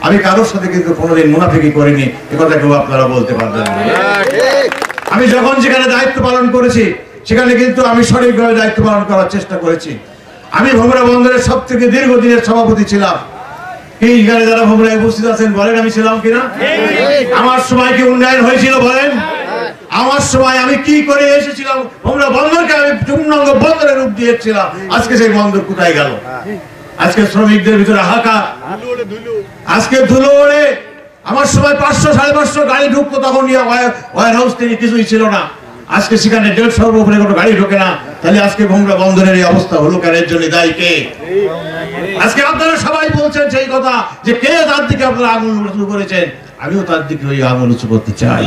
আমি কারোর সাথে কিন্তু কোনোদিন মুনাফিকি করিনি, একথা কেউ আপনারা বলতে পারবেন না। আমি যখন যেখানে দায়িত্ব পালন করেছি সেখানে কিন্তু আমি সঠিকভাবে দায়িত্ব পালন করার চেষ্টা করেছি। আমি ভোমরা বন্দরের সব থেকে দীর্ঘদিনের সভাপতি ছিলাম। এখানে যারা ভোমরায় উপস্থিত আছেন বলেন আমি ছিলাম কিনা? আমার সময় কি উন্নয়ন হয়েছিল বলেন? আমার সময় আমি কি করে এসেছিলাম? ভোমরা বন্দরকে আমি পূর্ণাঙ্গ বন্দরের রূপ দিয়েছিলাম। আজকে সেই বন্দর কোথায় গেল? আজকে শ্রমিকদের ভিতরে হাহাকার, আজকে ধুলো ওড়ে। আমার সময় 500-550 গাড়ি ঢুকতো, তখন ওয়্যার হাউস থেকে কিছুই ছিল না। আজকে সেখানে 150 উপরে কোনো গাড়ি ঢোকে না। তাহলে আজকে ভোমরা বন্দরের এই অবস্থা হলো কেন? এর জন্য দায়ী কে? আজকে আপনারা সবাই বলছেন সেই কথা যে কে তার দিকে আপনারা আঙুল উঁচু করেছেন। আমিও তার দিকে ওই আঙুল উঁচু করতে চাই।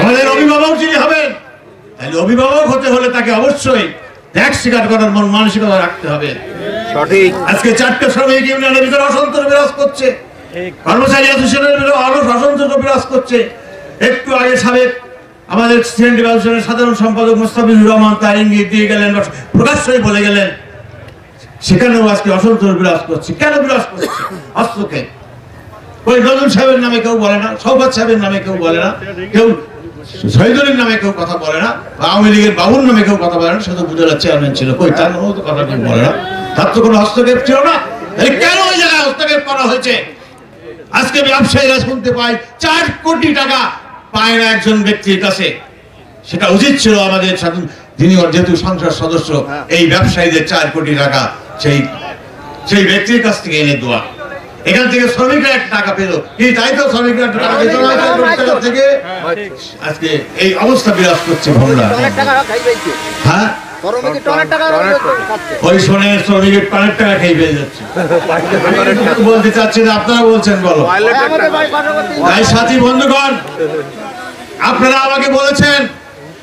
আমাদের অভিভাবক যিনি হবেন, তাহলে অভিভাবক হতে হলে তাকে অবশ্যই ত্যাগ স্বীকার করার মন মানসিকতা রাখতে হবে। আজকে 4টে শ্রমিক ইউনিয়নের ভিতরে অসন্তোষ বিরাজ করছে, কর্মচারী অ্যাসোসিয়েশনের ভিতরে অসন্তোষ বিরাজ করছে। একটু আগে সাবেক আমাদের সিএনডি বায়ুসেনার সাধারণ সম্পাদক মোস্তাফিজুর রহমান তার ইঙ্গিত দিয়ে গেলেন, প্রকাশ্যই বলে গেলেন, সেখানেও আজকে অসন্তোষ বিরাজ করছে। কেন বিরাজ করছে? অস্ত্রকে ওই নজরুল সাহেবের নামে কেউ বলে না, সৌগত সাহেবের নামে কেউ বলে না, কেউ শহীদুলের নামে কেউ কথা বলে না, আওয়ামী লীগের বাবুর নামে কেউ কথা বলে না। সে তো উপজেলার চেয়ারম্যান ছিল, কই তার নামেও তো কথা কেউ বলে না। তার তো কোনো হস্তক্ষেপ ছিল না। কেন ওই জায়গায় হস্তক্ষেপ করা হয়েছে? আজকে ব্যবসায়ীরা শুনতে পায় 4 কোটি টাকা পায় না একজন ব্যক্তির কাছে। সেটা উচিত ছিল আমাদের যিনি যেহেতু সংসদ সদস্য, এই ব্যবসায়ীদের 4 কোটি টাকা সেই ব্যক্তির কাছ থেকে এনে দেওয়া। এখান থেকে শ্রমিকরা 1 টাকা পেল কি? তাই তো শ্রমিকরা টাকা পেত না থেকে। আজকে এই অবস্থা বিরাজ করছে ভোমরা। হ্যাঁ, ওই শোনের শ্রমিকের টনের টাকা খেয়ে পেয়ে যাচ্ছে। বলতে চাচ্ছি না, আপনারা বলছেন বলো। তাই সাথী বন্ধুগণ, আপনারা আমাকে বলেছেন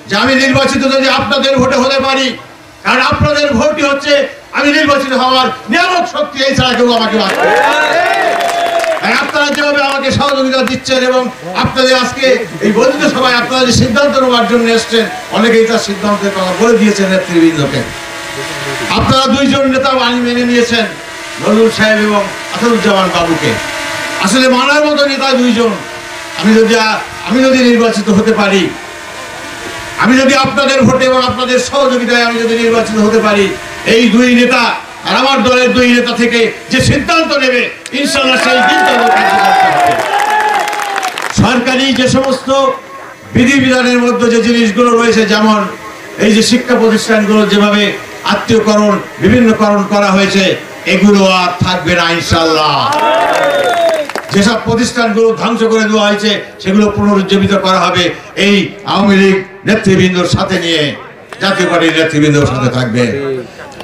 যে আমি নির্বাচিত যদি আপনাদের ভোটে হতে পারি, কারণ আপনাদের ভোটই হচ্ছে আমি নির্বাচিত হওয়ার নিয়ামক শক্তি। এই ছাড়া কেউ আমাকে বাঁচবে। আপনারা যেভাবে আমাকে সহযোগিতা দিচ্ছেন এবং আপনাদের আজকে এই বর্ধিত সভায় আপনারা যে সিদ্ধান্ত নেওয়ার জন্য এসছেন, অনেকেই তার সিদ্ধান্তের কথা বলে দিয়েছেন নেতৃবৃন্দকে। আপনারা 2 জন নেতা মেনে নিয়েছেন, নজরুল সাহেব এবং আসাদুজ্জামান বাবুকে। আসলে মানার মতো নেতা 2 জন। আমি যদি নির্বাচিত হতে পারি, আমি যদি আপনাদের ভোটে এবং আপনাদের সহযোগিতায় আমি যদি নির্বাচিত হতে পারি, এই 2 নেতা আর আমার দলের 2 নেতা থেকে যে সিদ্ধান্ত নেবে, ইনশাআল্লাহ সেই সিদ্ধান্ত সরকারি যে সমস্ত বিধিবিধানের মধ্যে যে জিনিসগুলো রয়েছে, যেমন এই যে শিক্ষা প্রতিষ্ঠানগুলো যেভাবে আত্মীয়করণ বিভিন্নকরণ করা হয়েছে, এগুলো আর থাকবে না ইনশাআল্লাহ। যেসব প্রতিষ্ঠানগুলো ধ্বংস করে দেওয়া হয়েছে সেগুলো পুনরুজ্জীবিত করা হবে। এই আওয়ামী লীগ নেতৃবৃন্দর সাথে নিয়ে জাতীয় পার্টির নেতৃবৃন্দর সাথে থাকবে।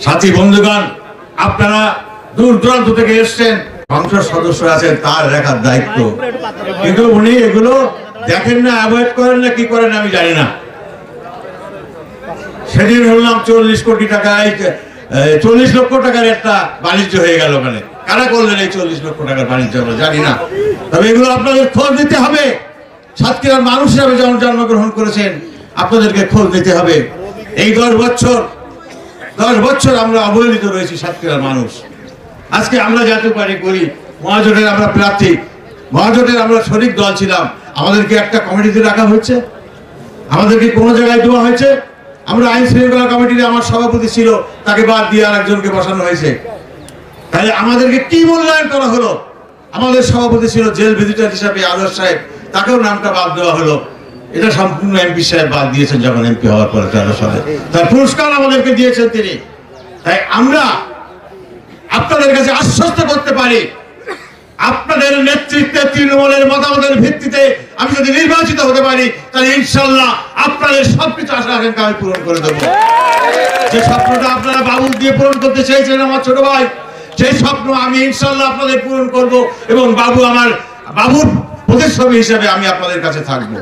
সাথী বন্ধুগণ, আপনারা দূর দূরান্ত থেকে এসছেন, সংসদ সদস্য আছেন, তার দেখার দায়িত্ব, কিন্তু উনি এগুলো দেখেন না, অ্যাভয়েড করেন না, কি করেন আমি জানি না। সেদিন বললাম 40 কোটি টাকা, 40 লক্ষ টাকার একটা বাণিজ্য হয়ে গেল। মানে কারা করলেন এই 40 লক্ষ টাকার বাণিজ্য আমরা জানি না, তবে এগুলো আপনাদের খোঁজ দিতে হবে। সাতক্ষীরার মানুষ হিসাবে যখন জন্মগ্রহণ করেছেন, আপনাদেরকে খোঁজ দিতে হবে। এই 10 বছর আমরা অবহেলিত রয়েছি সাতক্ষীরার মানুষ। আজকে আমরা জাতীয় পার্টি করি, মহাজোটের আমরা প্রার্থী, মহাজোটের আমরা শরিক দল ছিলাম। আমাদেরকে একটা কমিটিতে রাখা হয়েছে, আমাদেরকে কোনো জায়গায় দেওয়া হয়েছে। আমরা আইন শৃঙ্খলা কমিটিতে আমার সভাপতি ছিল, তাকে বাদ দিয়ে আরেকজনকে বসানো হয়েছে। তাহলে আমাদেরকে কি মূল্যায়ন করা হলো? আমাদের সভাপতি ছিল জেল ভিজিটর হিসাবে আদর্শ সাহেব, তাকেও নামটা বাদ দেওয়া হলো। এটা সম্পূর্ণ এমপি সাহেব বাদ দিয়েছেন যখন এমপি হওয়ার পরে 13 সালে, তার পুরস্কার আমাদেরকে দিয়েছেন তিনি। তাই আমরা আপনাদের কাছে আশ্বস্ত করতে পারি, আপনাদের নেতৃত্বে তৃণমূলের মতামতের ভিত্তিতে আমি যদি নির্বাচিত হতে পারি, তাহলে ইনশাআল্লাহ আপনাদের সবকিছু আশা আকাঙ্ক্ষা আমি পূরণ করে দেবো। যে স্বপ্নটা আপনারা বাবুল দিয়ে পূরণ করতে চেয়েছিলেন আমার ছোট ভাই, সেই স্বপ্ন আমি ইনশাআল্লাহ আপনাদের পূরণ করব এবং বাবুর প্রতিচ্ছবি হিসেবে আমি আপনাদের কাছে থাকবো।